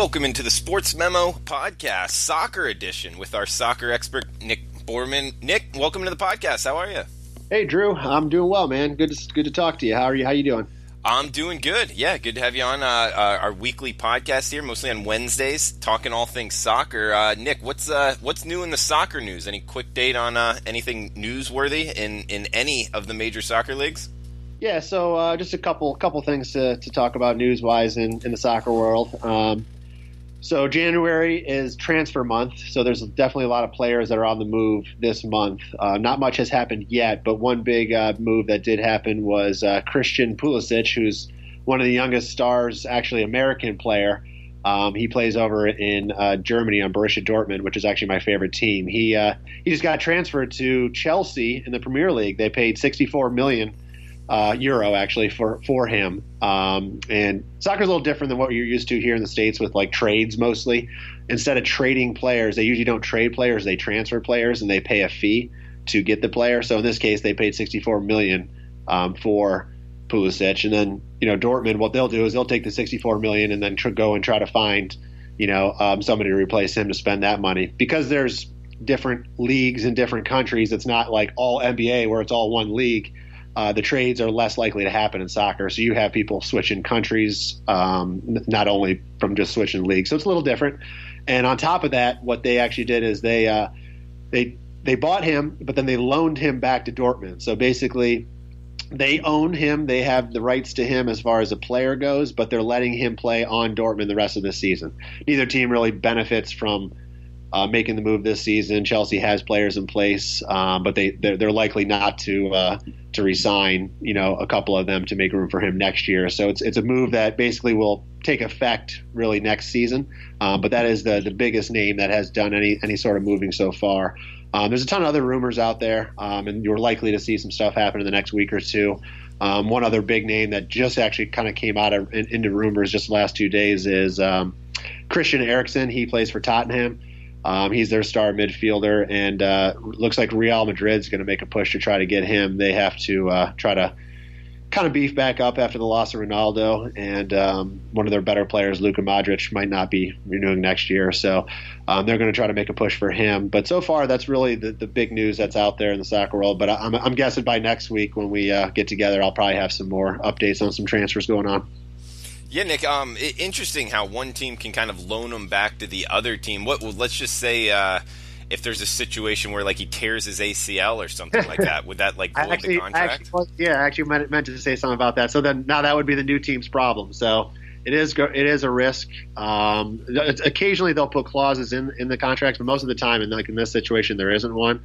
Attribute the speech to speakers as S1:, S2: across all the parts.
S1: Welcome into the Sportsmemo podcast, soccer edition, with our soccer expert, Nick Borrman. Nick, welcome to the podcast. How are you?
S2: Hey, Drew. I'm doing well, man. Good to talk to you. How are you? How you doing?
S1: I'm doing good. Yeah, good to have you on our weekly podcast here, mostly on Wednesdays, talking all things soccer. Nick, what's new in the soccer news? Any quick date on anything newsworthy in any of the major soccer leagues?
S2: Yeah, so just a couple things to talk about news-wise in the soccer world. So January is transfer month, so there's definitely a lot of players that are on the move this month. Not much has happened yet, but one big move that did happen was Christian Pulisic, who's one of the youngest stars, actually American player. He plays over in Germany on Borussia Dortmund, which is actually my favorite team. He just got transferred to Chelsea in the Premier League. They paid 64 million euro actually for him. And soccer's a little different than what you're used to here in the States with like trades mostly. Instead of trading players, they usually don't trade players, they transfer players and they pay a fee to get the player. So in this case, they paid 64 million for Pulisic. And then, Dortmund, what they'll do is they'll take the 64 million and then go and try to find, somebody to replace him to spend that money. Because there's different leagues in different countries, it's not like all NBA where it's all one league. The trades are less likely to happen in soccer. So you have people switching countries, not only from just switching leagues. So it's a little different. And on top of that, what they actually did is they bought him, but then they loaned him back to Dortmund. So basically they own him. They have the rights to him as far as a player goes, but they're letting him play on Dortmund the rest of the season. Neither team really benefits from making the move this season. Chelsea has players in place, but they're likely not to re-sign, a couple of them to make room for him next year. So it's a move that basically will take effect really next season. But that is the biggest name that has done any sort of moving so far. There's a ton of other rumors out there, and you're likely to see some stuff happen in the next week or two. One other big name that just actually kind of came out into rumors just the last 2 days is Christian Eriksen. He plays for Tottenham. He's their star midfielder, and looks like Real Madrid's going to make a push to try to get him. They have to try to kind of beef back up after the loss of Ronaldo, and one of their better players, Luka Modric, might not be renewing next year. So they're going to try to make a push for him. But so far, that's really the big news that's out there in the soccer world. But I'm guessing by next week when we get together, I'll probably have some more updates on some transfers going on.
S1: Yeah, Nick, interesting how one team can kind of loan him back to the other team. Let's just say if there's a situation where like he tears his ACL or something like that, would that like void the contract?
S2: Actually meant to say something about that. So then now that would be the new team's problem. So it is a risk. Occasionally they'll put clauses in the contracts, but most of the time, in this situation, there isn't one.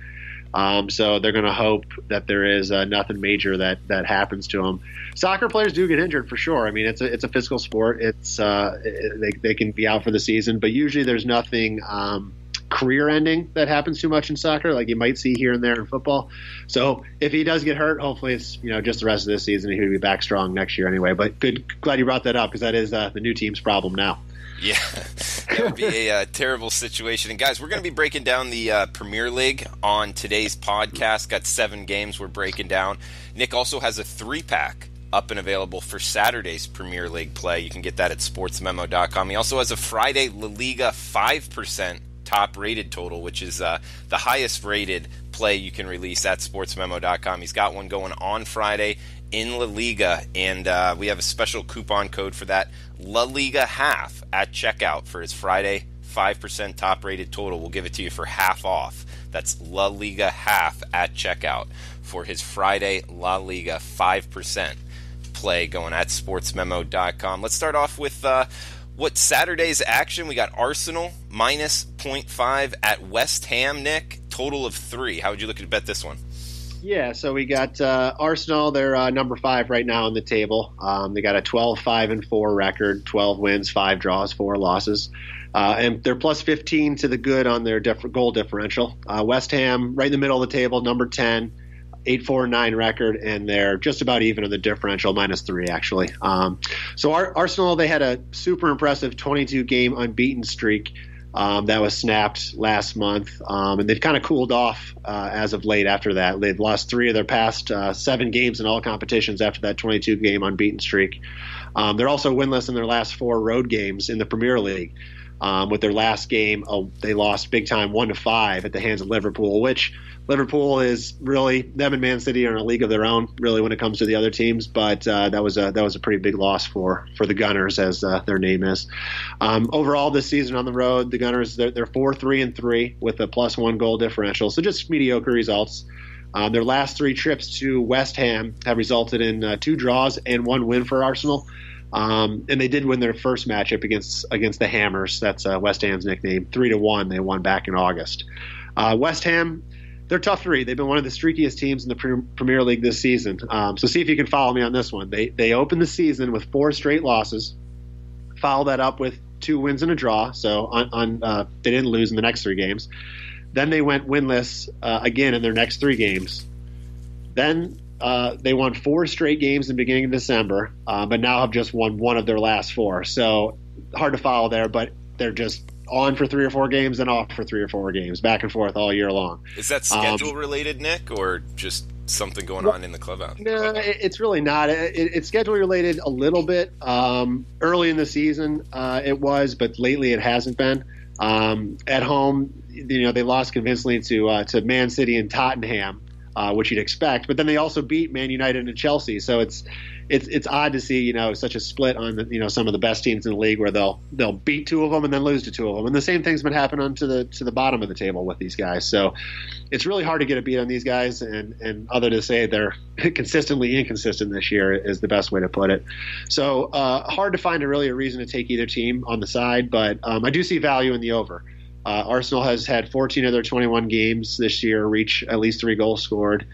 S2: So they're going to hope that there is nothing major that happens to them. Soccer players do get injured for sure. I mean, it's a physical sport. It's they can be out for the season, but usually there's nothing career-ending that happens too much in soccer, like you might see here and there in football. So if he does get hurt, hopefully it's just the rest of this season, and he'll be back strong next year anyway. But glad you brought that up because that is the new team's problem now.
S1: Yeah, that would be a terrible situation. And guys, we're going to be breaking down the Premier League on today's podcast. Got 7 games we're breaking down. Nick also has a 3-pack up and available for Saturday's Premier League play. You can get that at sportsmemo.com. He also has a Friday La Liga 5% top-rated total, which is the highest rated play you can release at sportsmemo.com. He's got one going on Friday in La Liga, and we have a special coupon code for that, LaLigaHALF, at checkout for his Friday 5% top-rated total. We'll give it to you for half off. That's LaLigaHALF at checkout for his Friday La Liga 5% play going at sportsmemo.com. Let's start off with what Saturday's action. We got Arsenal minus 0.5 at West Ham, Nick. Total of 3. How would you look to bet this one?
S2: Yeah, so we got Arsenal. They're number 5 right now on the table. They got a 12-5-4 record, 12 wins, 5 draws, 4 losses. And they're plus 15 to the good on their goal differential. West Ham, right in the middle of the table, number 10, 8-4-9 record, and they're just about even on the differential, minus 3 actually. So Arsenal, they had a super impressive 22-game unbeaten streak that was snapped last month, and they've kind of cooled off as of late after that. They've lost 3 of their past 7 games in all competitions after that 22-game unbeaten streak. They're also winless in their last 4 road games in the Premier League. With their last game, they lost big time 1-5 at the hands of Liverpool, which Liverpool is really, them and Man City are in a league of their own, really, when it comes to the other teams. But that was a pretty big loss for the Gunners, as their name is. Overall, this season on the road, the Gunners they're 4-3-3 with a +1 goal differential, so just mediocre results. Their last 3 trips to West Ham have resulted in 2 draws and 1 win for Arsenal. And they did win their first matchup against the Hammers. That's West Ham's nickname. 3-1. They won back in August. West Ham, they're tough to read. They've been one of the streakiest teams in the Premier League this season. So see if you can follow me on this one. They opened the season with 4 straight losses, followed that up with 2 wins and a draw. So they didn't lose in the next 3 games. Then they went winless again in their next 3 games. Then they won 4 straight games in the beginning of December, but now have just won 1 of their last 4. So hard to follow there, but they're just on for 3 or 4 games and off for 3 or 4 games, back and forth all year long.
S1: Is that schedule related, Nick, or just something going on in the clubhouse?
S2: No, it's really not. It's schedule related a little bit. Early in the season, it was, but lately it hasn't been. At home, they lost convincingly to Man City and Tottenham, which you'd expect, but then they also beat Man United and Chelsea. So it's odd to see such a split on some of the best teams in the league, where they'll beat 2 of them and then lose to 2 of them, and the same thing's been happening to the bottom of the table with these guys. So it's really hard to get a beat on these guys, and other to say they're consistently inconsistent this year is the best way to put it. So hard to find a reason to take either team on the side, but I do see value in the over. Arsenal has had 14 of their 21 games this year reach at least 3 goals scored,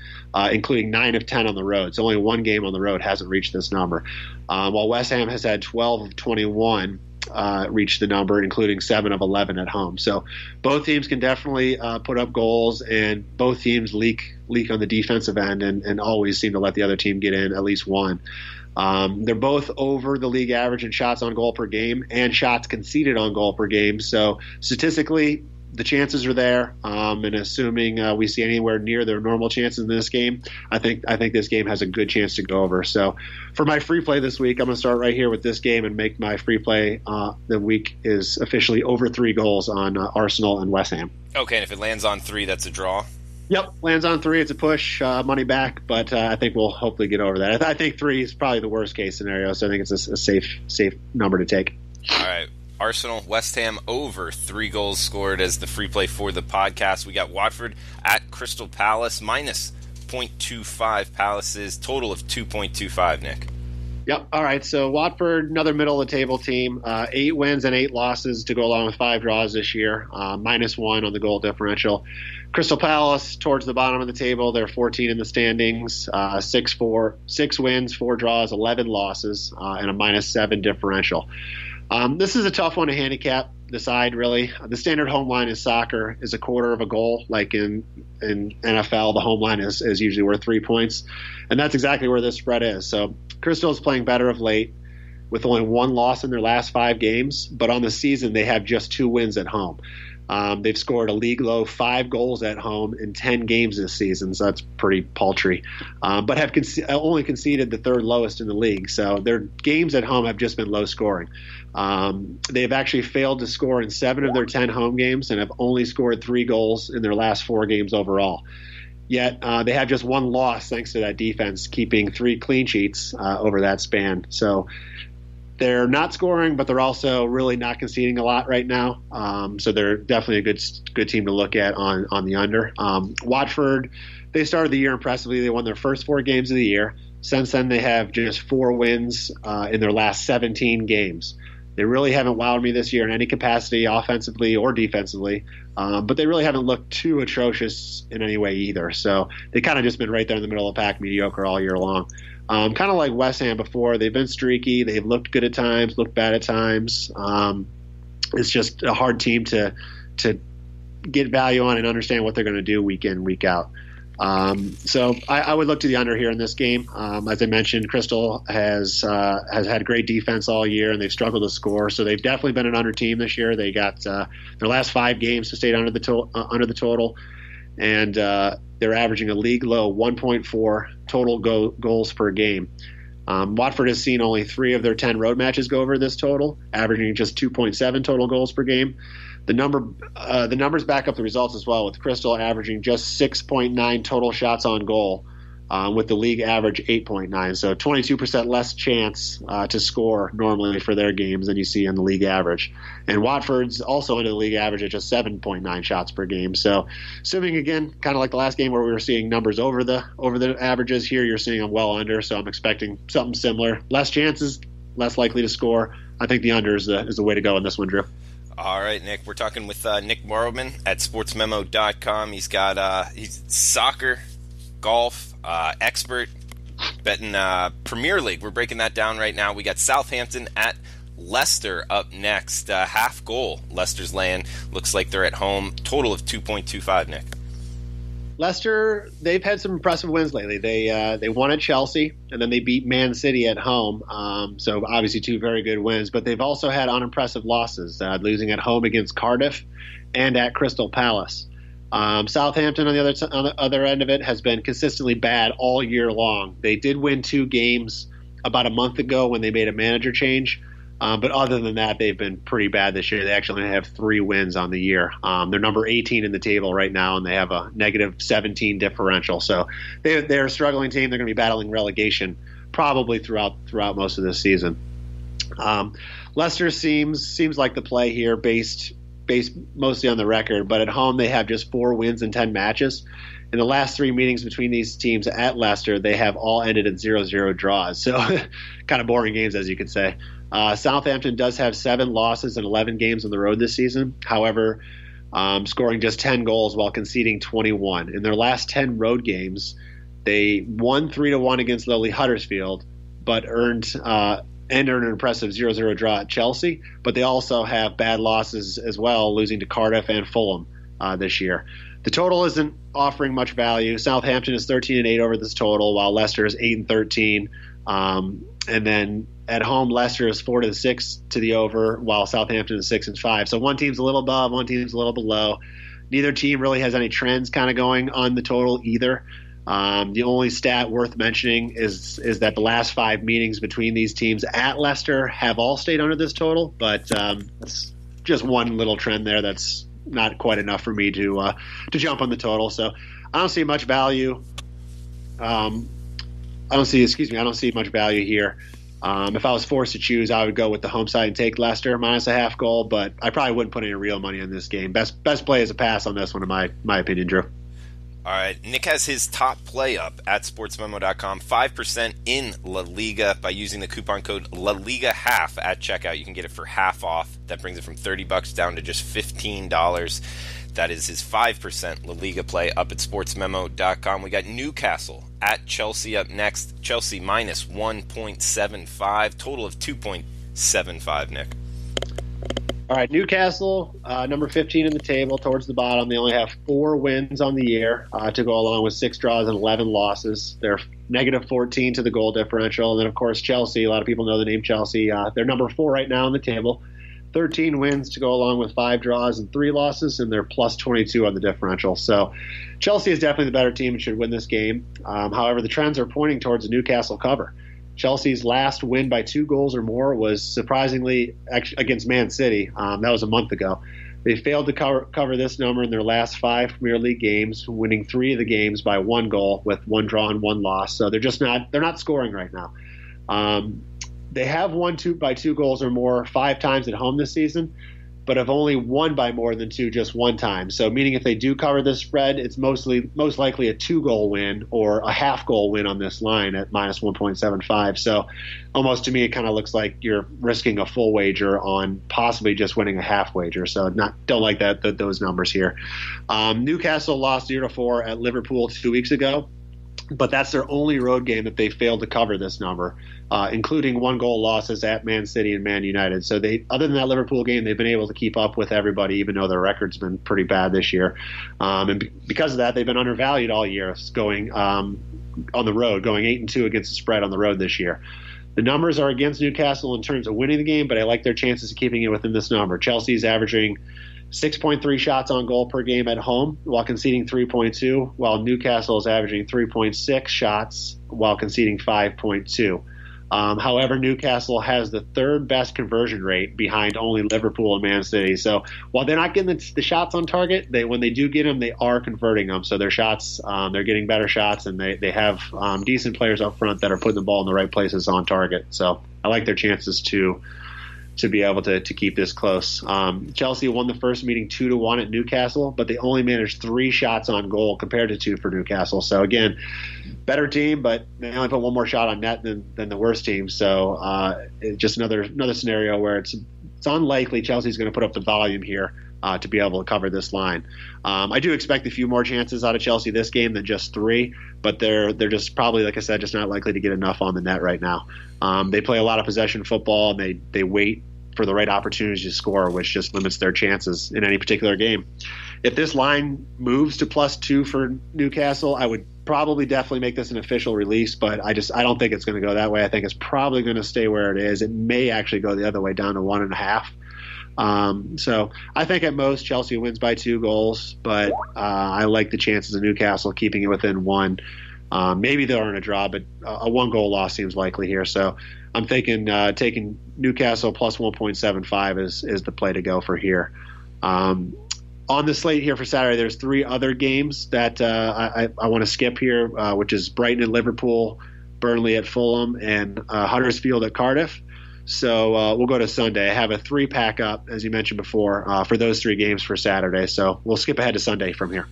S2: including 9 of 10 on the road. So only 1 game on the road hasn't reached this number. While West Ham has had 12 of 21 reach the number, including 7 of 11 at home. So both teams can definitely put up goals, and both teams leak on the defensive end and always seem to let the other team get in at least 1. They're both over the league average in shots on goal per game and shots conceded on goal per game. So statistically, the chances are there. And assuming we see anywhere near their normal chances in this game, I think this game has a good chance to go over. So for my free play this week, I'm going to start right here with this game and make my free play the week is officially over 3 goals on Arsenal and West Ham.
S1: Okay, and if it lands on 3, that's a draw?
S2: Yep, lands on 3. It's a push, money back, but I think we'll hopefully get over that. I think 3 is probably the worst case scenario, so I think it's a safe number to take.
S1: All right, Arsenal, West Ham over 3 goals scored as the free play for the podcast. We got Watford at Crystal Palace minus 0.25. Palace's total of 2.25. Nick.
S2: Yep. All right. So Watford, another middle of the table team, 8 wins and 8 losses to go along with 5 draws this year, -1 on the goal differential. Crystal Palace towards the bottom of the table. They're 14 in the standings, 6 wins, 4 draws, 11 losses, and a -7 differential. This is a tough one to handicap the side, really. The standard home line in soccer is a quarter of a goal. Like in NFL, the home line is usually worth 3 points. And that's exactly where this spread is. So Crystal is playing better of late with only 1 loss in their last 5 games. But on the season, they have just 2 wins at home. They've scored a league low 5 goals at home in 10 games this season, so that's pretty paltry. But have only conceded the 3rd lowest in the league, so their games at home have just been low scoring. They've actually failed to score in 7 of their 10 home games and have only scored 3 goals in their last 4 games overall. Yet they have just 1 loss thanks to that defense, keeping 3 clean sheets over that span. So they're not scoring, but they're also really not conceding a lot right now. So they're definitely a good team to look at on the under. Watford, they started the year impressively. They won their first 4 games of the year. Since then, they have just 4 wins in their last 17 games. They really haven't wowed me this year in any capacity, offensively or defensively. But they really haven't looked too atrocious in any way either. So they kind of just been right there in the middle of the pack, mediocre all year long. Kind of like West Ham before. They've been streaky. They've looked good at times, looked bad at times. It's just a hard team to get value on and understand what they're going to do week in, week out. So I would look to the under here in this game. As I mentioned, Crystal has had great defense all year, and they've struggled to score. So they've definitely been an under team this year. They got their last 5 games to stay under the total, and they're averaging a league low 1.4 total goals per game. Watford has seen only 3 of their 10 road matches go over this total, averaging just 2.7 total goals per game. The numbers back up the results as well, with Crystal averaging just 6.9 total shots on goal, with the league average 8.9. So 22% less chance to score normally for their games than you see in the league average. And Watford's also into the league average at just 7.9 shots per game. So assuming, again, kind of like the last game where we were seeing numbers over the averages, here you're seeing them well under. So I'm expecting something similar. Less chances, less likely to score. I think the under is the way to go in this one, Drew.
S1: All right, Nick. We're talking with Nick Borrman at Sportsmemo.com. He's soccer, golf, expert, betting Premier League. We're breaking that down right now. We got Southampton at Leicester up next. Half goal. Leicester's laying. Looks like they're at home. Total of 2.25, Nick.
S2: Leicester, they've had some impressive wins lately. They won at Chelsea, and then they beat Man City at home. So obviously 2 very good wins, but they've also had unimpressive losses, losing at home against Cardiff and at Crystal Palace. Southampton, on the other end of it, has been consistently bad all year long. They did win 2 games about a month ago when they made a manager change. But other than that, they've been pretty bad this year. They actually have 3 wins on the year. They're number 18 in the table right now, and they have a negative 17 differential. So they're a struggling team. They're going to be battling relegation probably throughout most of this season. Leicester seems like the play here based mostly on the record, but at home they have just 4 wins in 10 matches. In the last 3 meetings between these teams at Leicester, they have all ended in 0-0 draws. So kind of boring games, as you could say. Southampton does have 7 losses in 11 games on the road this season. However, scoring just 10 goals while conceding 21. In their last 10 road games, they won 3-1 against lowly Huddersfield, but earned an impressive 0-0 draw at Chelsea. But they also have bad losses as well, losing to Cardiff and Fulham this year. The total isn't offering much value. Southampton is 13-8 over this total, while Leicester is 8-13. And then at home, Leicester is 4-6 to the over, while Southampton is 6-5. So one team's a little above, one team's a little below. Neither team really has any trends kind of going on the total either. The only stat worth mentioning is that the last 5 meetings between these teams at Leicester have all stayed under this total, but it's just one little trend there that's not quite enough for me to jump on the total. So I don't see much value. I don't see much value here. If I was forced to choose, I would go with the home side and take Leicester minus a half goal, but I probably wouldn't put any real money on this game. Best play is a pass on this one, in my opinion, Drew.
S1: All right, Nick has his top play up at sportsmemo.com, 5% in La Liga by using the coupon code LaLigaHALF at checkout. You can get it for half off. That brings it from $30 down to just $15. That is his 5% La Liga play up at sportsmemo.com. We got Newcastle at Chelsea up next. Chelsea minus 1.75, total of 2.75, Nick.
S2: All right, Newcastle, number 15 in the table, towards the bottom. They only have 4 wins on the year to go along with 6 draws and 11 losses. They're negative 14 to the goal differential. And then, of course, Chelsea. A lot of people know the name Chelsea. They're number 4 right now on the table. 13 wins to go along with 5 draws and 3 losses, and they're plus 22 on the differential. So Chelsea is definitely the better team and should win this game. However, the trends are pointing towards a Newcastle cover. Chelsea's last win by 2 goals or more was surprisingly against Man City. That was a month ago. They failed to cover this number in their last 5 Premier League games, winning 3 of the games by 1 goal with 1 draw and 1 loss. So they're not scoring right now. They have won by 2 goals or more 5 times at home this season, but have only won by more than 2 just 1 time. So meaning if they do cover this spread, it's most likely a 2-goal win or a half-goal win on this line at minus 1.75. So almost to me, it kind of looks like you're risking a full wager on possibly just winning a half wager. So don't like those numbers here. Newcastle lost 0-4 at Liverpool 2 weeks ago, but that's their only road game that they failed to cover this number, including 1-goal losses at Man City and Man United. So other than that Liverpool game, they've been able to keep up with everybody, even though their record's been pretty bad this year. And because of that, they've been undervalued all year, going on the road, going 8-2 against the spread on the road this year. The numbers are against Newcastle in terms of winning the game, but I like their chances of keeping it within this number. Chelsea's averaging 6.3 shots on goal per game at home while conceding 3.2, while Newcastle is averaging 3.6 shots while conceding 5.2. However, Newcastle has the third best conversion rate behind only Liverpool and Man City. So while they're not getting the shots on target, when they do get them, they are converting them. So their shots, they're getting better shots, and they have decent players up front that are putting the ball in the right places on target. So I like their chances to be able to keep this close. Chelsea won the first meeting 2-1 at Newcastle, but they only managed 3 shots on goal compared to 2 for Newcastle. So again, better team, but they only put one more shot on net than the worst team. So just another scenario where it's unlikely Chelsea's going to put up the volume here to be able to cover this line. I do expect a few more chances out of Chelsea this game than just 3, but they're just probably, like I said, just not likely to get enough on the net right now. They play a lot of possession football, and they wait for the right opportunities to score, which just limits their chances in any particular game. If this line moves to +2 for Newcastle, I would probably definitely make this an official release, but I don't think it's going to go that way. I think it's probably going to stay where it is. It may actually go the other way down to 1.5. So I think at most Chelsea wins by 2 goals, but I like the chances of Newcastle keeping it within 1. Maybe they'll earn a draw, but a 1-goal loss seems likely here. So I'm thinking taking Newcastle plus 1.75 is the play to go for here. On the slate here for Saturday, there's 3 other games that I want to skip here, which is Brighton and Liverpool, Burnley at Fulham, and Huddersfield at Cardiff. So we'll go to Sunday. I have a 3-pack up, as you mentioned before, for those 3 games for Saturday. So we'll skip ahead to Sunday from here.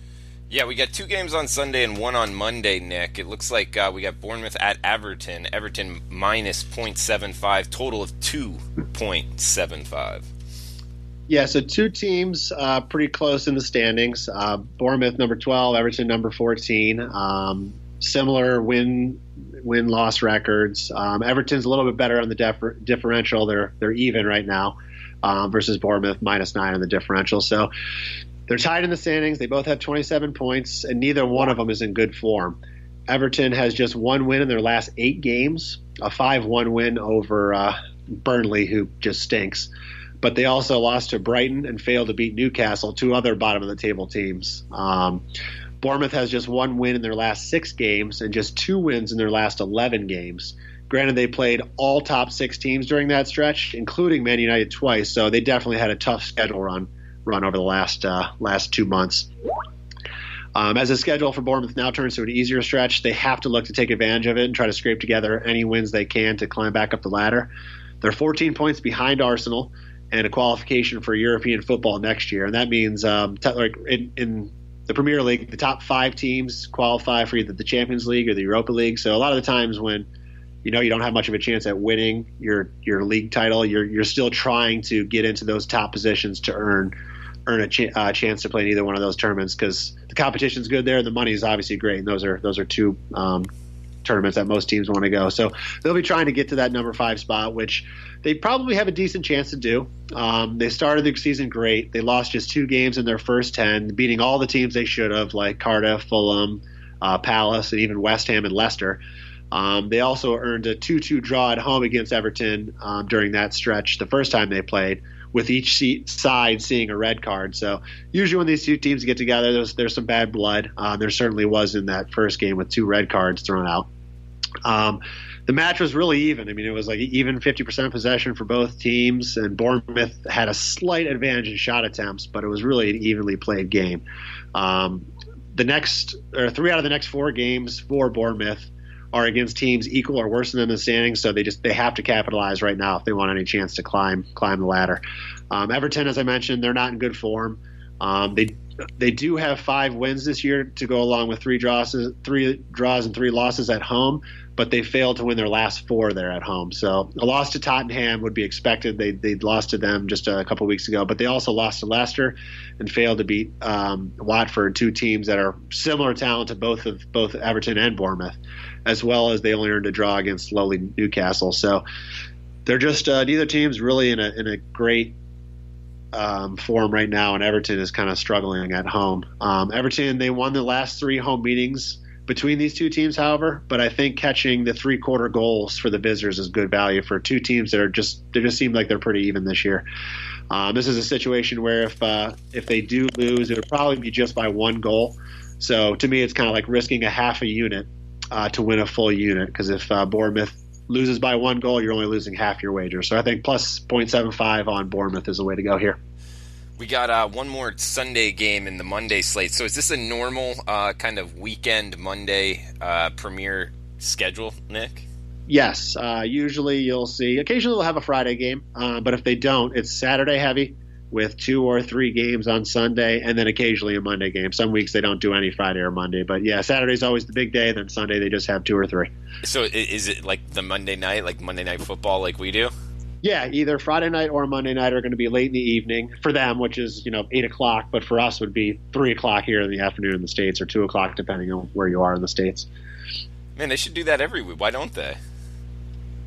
S1: Yeah, we got 2 games on Sunday and 1 on Monday, Nick. It looks like we got Bournemouth at Everton. Everton minus 0.75, total of 2.75.
S2: Yeah, so 2 teams pretty close in the standings. Bournemouth number 12, Everton number 14. Similar win-loss records. Everton's a little bit better on the differential. They're even right now versus Bournemouth minus 9 on the differential. So they're tied in the standings. They both have 27 points, and neither one of them is in good form. Everton has just 1 win in their last 8 games, a 5-1 win over Burnley, who just stinks. But they also lost to Brighton and failed to beat Newcastle, 2 other bottom-of-the-table teams. Bournemouth has just 1 win in their last 6 games and just 2 wins in their last 11 games. Granted, they played all top 6 teams during that stretch, including Man United twice, so they definitely had a tough schedule run over the last 2 months. As the schedule for Bournemouth now turns to an easier stretch, they have to look to take advantage of it and try to scrape together any wins they can to climb back up the ladder. They're 14 points behind Arsenal and a qualification for European football next year, and that means in the Premier League, the top 5 teams qualify for either the Champions League or the Europa League. So a lot of the times when you don't have much of a chance at winning your league title, you're still trying to get into those top positions to earn a chance to play in either one of those tournaments, because the competition's good there and the money is obviously great, and those are 2 tournaments that most teams want to go. So they'll be trying to get to that number 5 spot, which they probably have a decent chance to do. They started the season great. They lost just 2 games in their first 10, beating all the teams they should have, like Cardiff, Fulham, Palace, and even West Ham and Leicester. They also earned a 2-2 draw at home against Everton during that stretch the first time they played, with each side seeing a red card. So usually when these 2 teams get together, there's some bad blood. There certainly was in that first game with 2 red cards thrown out. The match was really even. I mean, it was like even 50% possession for both teams, and Bournemouth had a slight advantage in shot attempts, but it was really an evenly played game. 3 out of the next 4 games for Bournemouth are against teams equal or worse than them in the standings, so they have to capitalize right now if they want any chance to climb the ladder. Everton, as I mentioned, they're not in good form. They do have 5 wins this year to go along with 3 draws and 3 losses at home, but they failed to win their last 4 there at home. So a loss to Tottenham would be expected. They lost to them just a couple weeks ago, but they also lost to Leicester and failed to beat Watford, 2 teams that are similar talent to both Everton and Bournemouth, as well as they only earned a draw against lowly Newcastle. So they're just neither team's really in a great form right now, and Everton is kind of struggling at home. Everton, they won the last 3 home meetings between these 2 teams, however, but I think catching the 3-quarter goals for the visitors is good value for 2 teams that just seem like they're pretty even this year. This is a situation where if they do lose, it would probably be just by 1 goal. So to me, it's kind of like risking a half a unit to win a full unit, because if Bournemouth loses by 1 goal, you're only losing half your wager. So I think plus 0.75 on Bournemouth is the way to go here.
S1: We got one more Sunday game in the Monday slate. So is this a normal kind of weekend Monday Premier schedule, Nick?
S2: Yes. Usually you'll see, occasionally they'll have a Friday game, but if they don't, it's Saturday heavy with 2 or 3 games on Sunday, and then occasionally a Monday game. Some weeks they don't do any Friday or Monday, but yeah, Saturday's always the big day, then Sunday they just have 2 or 3.
S1: So is it like the Monday night, like Monday Night Football like we do?
S2: Yeah, either Friday night or Monday night are going to be late in the evening for them, which is 8 o'clock, but for us would be 3 o'clock here in the afternoon in the States, or 2 o'clock depending on where you are in the States.
S1: Man, they should do that every week. Why don't they?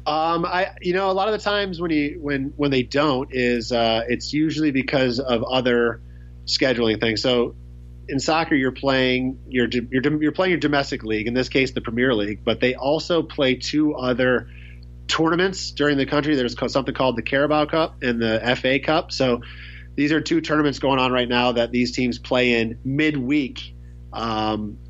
S2: A lot of the times when they don't is it's usually because of other scheduling things. So in soccer, you're playing your domestic league, in this case the Premier League, but they also play 2 other tournaments during the country. There's something called the Carabao Cup and the FA Cup. So these are 2 tournaments going on right now that these teams play in midweek.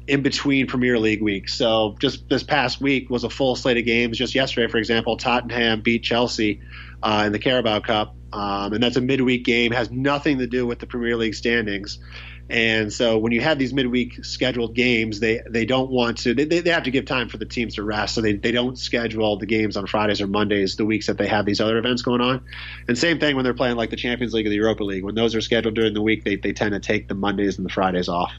S2: In between Premier League weeks. So just this past week was a full slate of games. Just yesterday, for example, Tottenham beat Chelsea in the Carabao Cup. And that's a midweek game, has nothing to do with the Premier League standings. And so when you have these midweek scheduled games, they don't want to, they have to give time for the teams to rest. So they don't schedule the games on Fridays or Mondays the weeks that they have these other events going on. And same thing when they're playing like the Champions League or the Europa League. When those are scheduled during the week, they tend to take the Mondays and the Fridays off.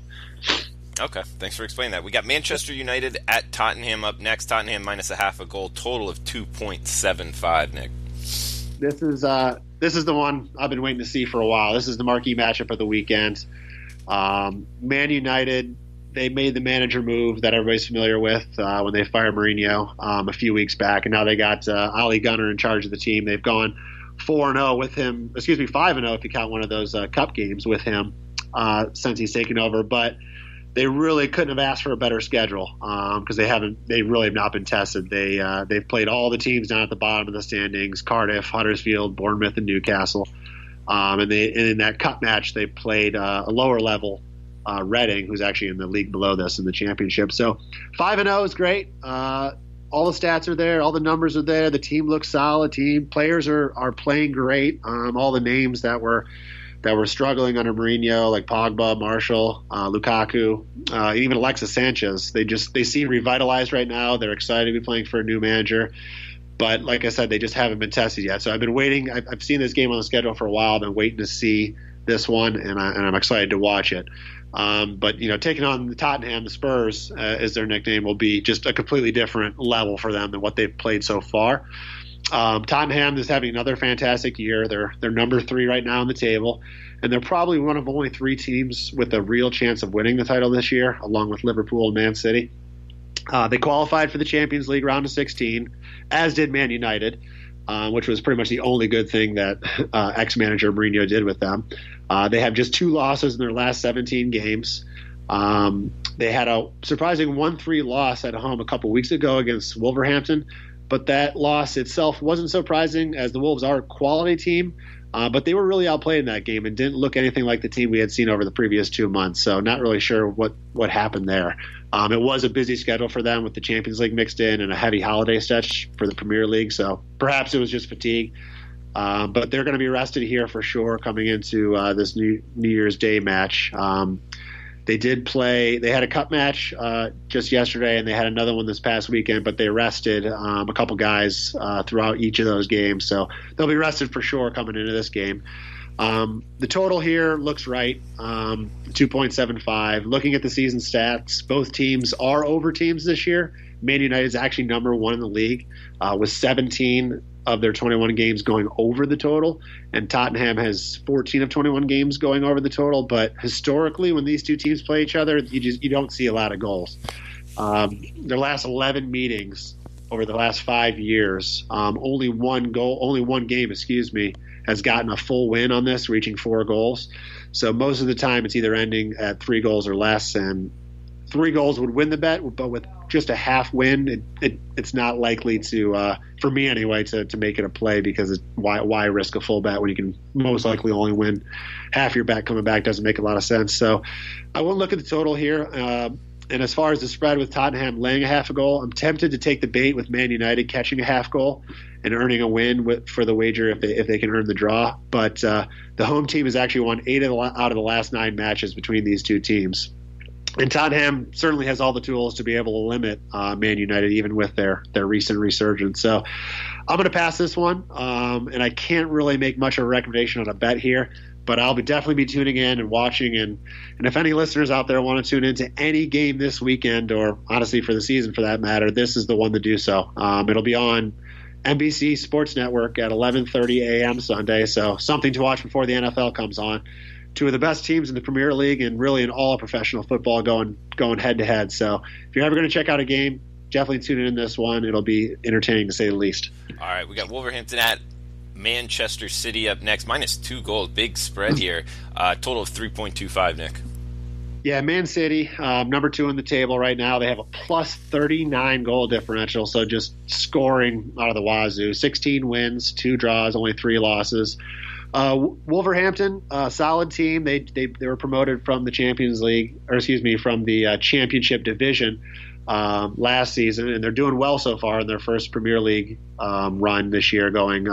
S1: Okay, thanks for explaining that. We got Manchester United at Tottenham up next. Tottenham minus a half a goal, total of 2.75, Nick.
S2: This is the one I've been waiting to see for a while. This is the marquee matchup of the weekend. Man United, they made the manager move that everybody's familiar with when they fired Mourinho a few weeks back, and now they got Ole Gunnar in charge of the team. They've gone 4-0 with him, 5-0 if you count one of those cup games with him since he's taken over, but they really couldn't have asked for a better schedule because they really have not been tested. They've played all the teams down at the bottom of the standings: Cardiff, Huddersfield, Bournemouth, and Newcastle. And in that cup match, they played a lower level Reading, who's actually in the league below this in the championship. So 5-0 is great. All the stats are there, all the numbers are there. The team looks solid. Players are playing great. All the names that were struggling under Mourinho, like Pogba, Martial, Lukaku, even Alexis Sanchez. They seem revitalized right now. They're excited to be playing for a new manager. But like I said, they just haven't been tested yet. So I've been waiting. I've seen this game on the schedule for a while. I've been waiting to see this one, and I'm excited to watch it. But taking on the Tottenham, the Spurs, as their nickname, will be just a completely different level for them than what they've played so far. Tottenham is having another fantastic year. They're number 3 right now on the table, and they're probably one of only 3 teams with a real chance of winning the title this year, along with Liverpool and Man City. They qualified for the Champions League round of 16, as did Man United, which was pretty much the only good thing that ex-manager Mourinho did with them. They have just 2 losses in their last 17 games. They had a surprising 1-3 loss at home a couple weeks ago against Wolverhampton, but that loss itself wasn't surprising, as the Wolves are a quality team. But they were really outplayed in that game and didn't look anything like the team we had seen over the previous 2 months. So not really sure what happened there. It was a busy schedule for them with the Champions League mixed in and a heavy holiday stretch for the Premier League. So perhaps it was just fatigue. But they're going to be rested here for sure coming into this New Year's Day match. They did play. They had a cup match just yesterday, and they had another one this past weekend. But they rested a couple guys throughout each of those games, so they'll be rested for sure coming into this game. The total here looks right, 2.75. Looking at the season stats, both teams are over teams this year. Man United is actually number 1 in the league with 17 of their 21 games going over the total, and Tottenham has 14 of 21 games going over the total. But historically, when these 2 teams play each other, you don't see a lot of goals. Their last 11 meetings over the last 5 years, only one game, has gotten a full win on this, reaching 4 goals. So most of the time, it's either ending at 3 goals or less, and 3 goals would win the bet, but with just a half win, it's not likely to, for me anyway, to make it a play, because why risk a full bet when you can most likely only win half your bet coming back? Doesn't make a lot of sense. So I won't look at the total here. And as far as the spread with Tottenham laying a half a goal, I'm tempted to take the bait with Man United catching a half goal and earning a win for the wager if they can earn the draw. But the home team has actually won 8 out of the last 9 matches between these two teams. And Tottenham certainly has all the tools to be able to limit Man United, even with their recent resurgence. So I'm going to pass this one, and I can't really make much of a recommendation on a bet here. But I'll definitely be tuning in and watching. And if any listeners out there want to tune into any game this weekend, or honestly for the season for that matter, this is the one to do so. It'll be on NBC Sports Network at 11:30 a.m. Sunday. So something to watch before the NFL comes on. 2 of the best teams in the Premier League and really in all of professional football going head to head. So if you're ever going to check out a game, definitely tune in this one. It'll be entertaining to say the least.
S1: All right, we got Wolverhampton at Manchester City up next. -2 goals, big spread here. Total of 3.25, Nick.
S2: Yeah, Man City, number 2 in the table right now. They have a +39 goal differential, so just scoring out of the wazoo. 16 wins, 2 draws, only 3 losses. Wolverhampton, solid team. They were promoted from the Champions League, from the Championship Division last season, and they're doing well so far in their first Premier League run this year, going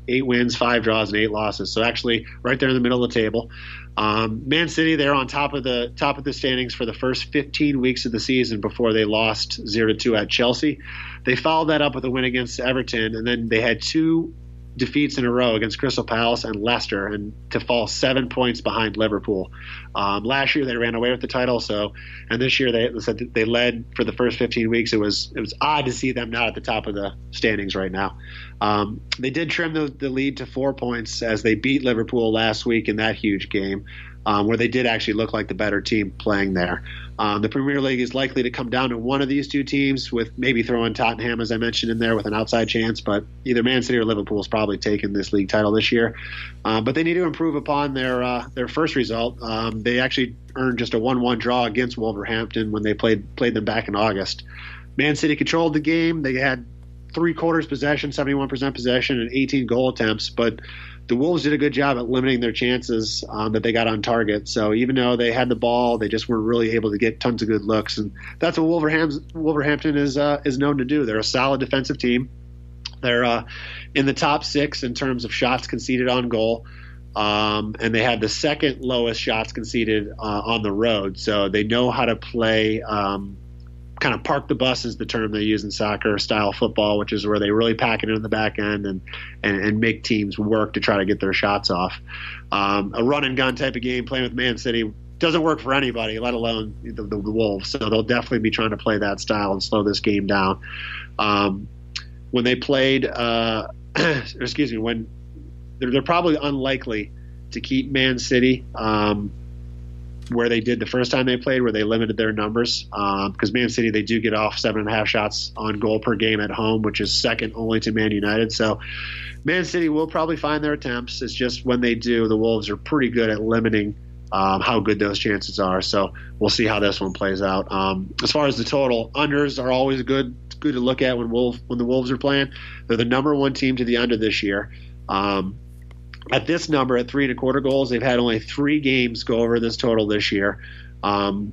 S2: 8 wins, 5 draws, and 8 losses. So actually, right there in the middle of the table. Man City, they're on top of the standings for the first 15 weeks of the season before they lost 0-2 at Chelsea. They followed that up with a win against Everton, and then they had 2 defeats in a row against Crystal Palace and Leicester, and to fall 7 points behind Liverpool. Last year they ran away with the title, and this year they led for the first 15 weeks. It was odd to see them not at the top of the standings right now. They did trim the lead to 4 points as they beat Liverpool last week in that huge game, where they did actually look like the better team playing there. The Premier League is likely to come down to one of these 2 teams, with maybe throwing Tottenham, as I mentioned, in there with an outside chance, but either Man City or Liverpool is probably taking this league title this year. But they need to improve upon their first result. They actually earned just a 1-1 draw against Wolverhampton when they played them back in August. Man City controlled the game. They had 3/4 possession, 71% possession, and 18 goal attempts, but the Wolves did a good job at limiting their chances that they got on target. So even though they had the ball, they just weren't really able to get tons of good looks. And that's what Wolverhampton is known to do. They're a solid defensive team. They're in the top 6 in terms of shots conceded on goal. And they have the second lowest shots conceded on the road. So they know how to play kind of park the bus is the term they use in soccer style football, which is where they really pack it in the back end and make teams work to try to get their shots off. A run and gun type of game playing with Man City doesn't work for anybody, let alone the Wolves. So they'll definitely be trying to play that style and slow this game down. When they played, when they're probably unlikely to keep Man City where they did the first time they played, where they limited their numbers, because Man City, they do get off 7.5 shots on goal per game at home, which is second only to Man United. So Man City will probably find their attempts. It's just when they do, the Wolves are pretty good at limiting how good those chances are. So we'll see how this one plays out. As far as the total, unders are always good to look at when the Wolves are playing. They're the number 1 team to the under this year. At this number, at 3.25 goals, they've had only 3 games go over this total this year, and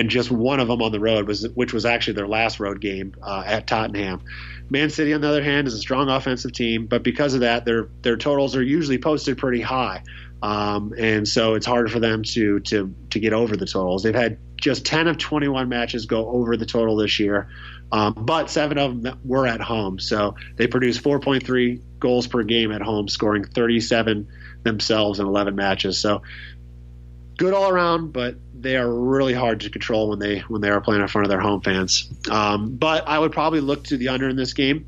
S2: just one of them on the road, which was actually their last road game at Tottenham. Man City, on the other hand, is a strong offensive team, but because of that, their totals are usually posted pretty high, and so it's hard for them to get over the totals. They've had just 10 of 21 matches go over the total this year, but 7 of them were at home. So they produced 4.3 goals per game at home, scoring 37 themselves in 11 matches. So good all around, but they are really hard to control when they are playing in front of their home fans. But I would probably look to the under in this game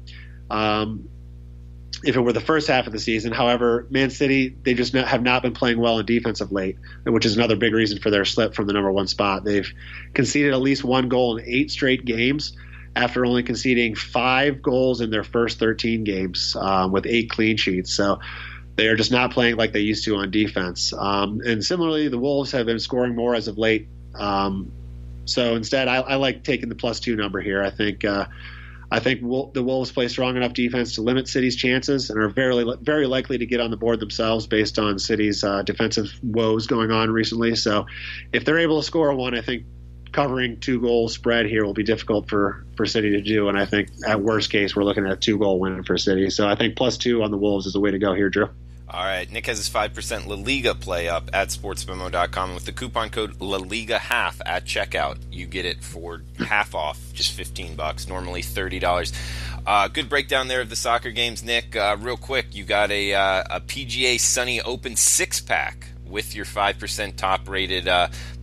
S2: if it were the first half of the season. However, Man City, they just have not been playing well in defense of late, which is another big reason for their slip from the number 1 spot. They've conceded at least 1 goal in 8 straight games, after only conceding 5 goals in their first 13 games with 8 clean sheets. So they are just not playing like they used to on defense. And similarly, the Wolves have been scoring more as of late. So instead, I like taking the +2 number here. I think the Wolves play strong enough defense to limit City's chances and are very likely to get on the board themselves based on City's defensive woes going on recently. So if they're able to score 1, I think covering 2-goal spread here will be difficult for City to do. And I think at worst case, we're looking at a 2-goal win for City. So I think +2 on the Wolves is the way to go here, Drew.
S1: All right, Nick has his 5% La Liga play up at sportsmemo.com. With the coupon code LaLigaHALF at checkout, you get it for half off, just $15, normally $30. Good breakdown there of the soccer games, Nick. Real quick, you got a PGA Sunny Open 6-pack with your 5% top-rated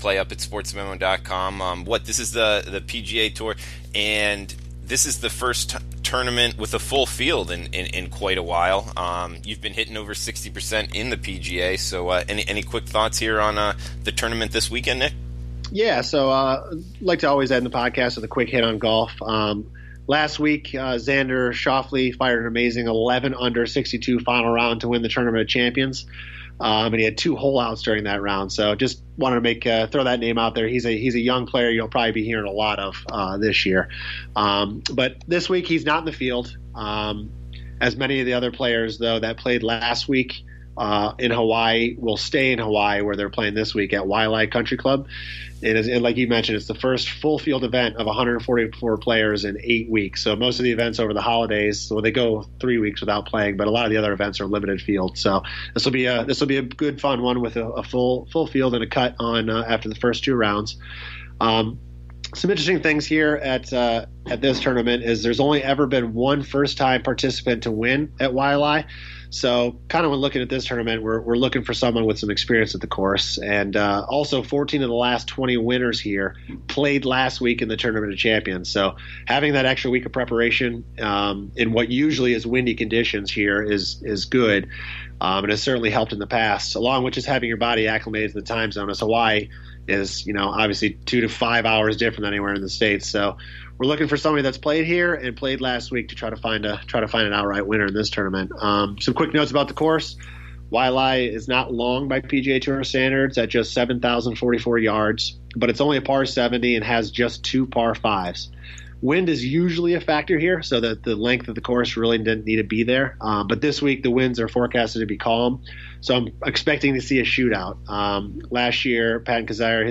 S1: play up at sportsmemo.com. This is the PGA Tour, and this is the first tournament with a full field in quite a while. You've been hitting over 60% in the PGA, so any quick thoughts here on the tournament this weekend, Nick?
S2: Yeah, so I'd like to always end the podcast with a quick hit on golf. Last week, Xander Schauffele fired an amazing 11 under 62 final round to win the Tournament of Champions. And he had 2 hole outs during that round. So just wanted to throw that name out there. He's a young player you'll probably be hearing a lot of this year. But this week he's not in the field. As many of the other players, though, that played last week in Hawaii will stay in Hawaii, where they're playing this week at Waialae Country Club. And like you mentioned, it's the first full field event of 144 players in 8 weeks. So most of the events over the holidays, they go 3 weeks without playing, but a lot of the other events are limited field. So this will be a good fun one with a full field and a cut on after the first 2 rounds. Some interesting things here at this tournament is there's only ever been one first-time participant to win at Waialae. So kind of when looking at this tournament, we're looking for someone with some experience at the course. And also 14 of the last 20 winners here played last week in the Tournament of Champions. So having that extra week of preparation in what usually is windy conditions here is good. And has certainly helped in the past, along with just having your body acclimated to the time zone, as Hawaii is, obviously 2 to 5 hours different than anywhere in the States. So we're looking for somebody that's played here and played last week to try to find an outright winner in this tournament. Some quick notes about the course. Waialae is not long by PGA Tour standards at just 7,044 yards, but it's only a par 70 and has just 2 par 5s. Wind is usually a factor here, so that the length of the course really didn't need to be there. But this week the winds are forecasted to be calm, so I'm expecting to see a shootout. Last year, Patton Kizzire,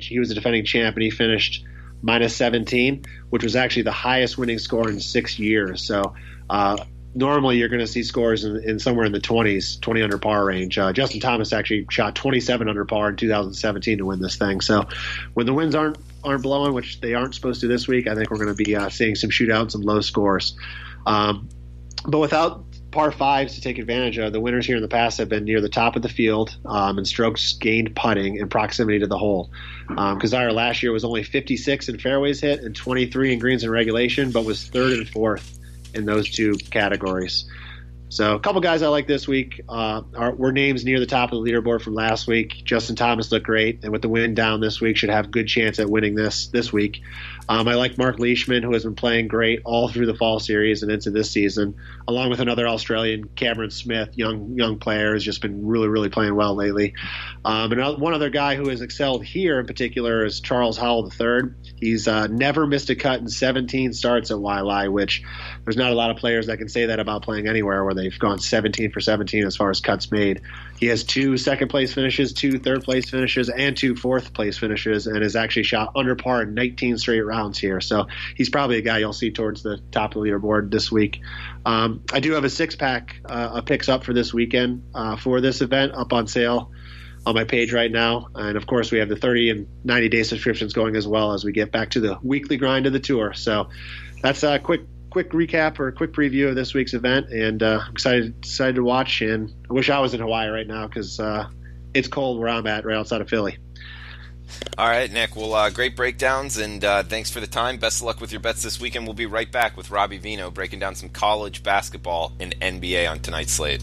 S2: he was the defending champ, and he finished -17, which was actually the highest winning score in 6 years. So normally you're going to see scores in somewhere in the 20s, 20 under par range. Justin Thomas actually shot 27 under par in 2017 to win this thing. So when the winds aren't blowing, which they aren't supposed to this week, I think we're going to be seeing some shootouts, some low scores. But without par 5s to take advantage of, the winners here in the past have been near the top of the field in strokes gained putting and proximity to the hole. Kizzire last year was only 56 in fairways hit and 23 in greens in regulation, but was 3rd and 4th in those 2 categories. So a couple guys I like this week were names near the top of the leaderboard from last week. Justin Thomas looked great, and with the wind down this week, should have a good chance at winning this week. I like Mark Leishman, who has been playing great all through the fall series and into this season, along with another Australian, Cameron Smith, young player, has just been really, really playing well lately. And one other guy who has excelled here in particular is Charles Howell III. He's never missed a cut in 17 starts at Waialae, which there's not a lot of players that can say that about playing anywhere where they've gone 17 for 17 as far as cuts made. He has 2 second-place finishes, 2 third-place finishes, and 2 fourth-place finishes, and has actually shot under par in 19 straight rounds here. So he's probably a guy you'll see towards the top of the leaderboard this week. I do have a 6-pack of picks up for this weekend for this event up on sale on my page right now. And, of course, we have the 30 and 90-day subscriptions going as well as we get back to the weekly grind of the tour. So that's a quick recap or a quick preview of this week's event, and I'm excited to watch. And I wish I was in Hawaii right now because it's cold where I'm at, right outside of Philly.
S1: All right, Nick. Well, great breakdowns, and thanks for the time. Best of luck with your bets this weekend. We'll be right back with Robbie Vino breaking down some college basketball and NBA on tonight's slate.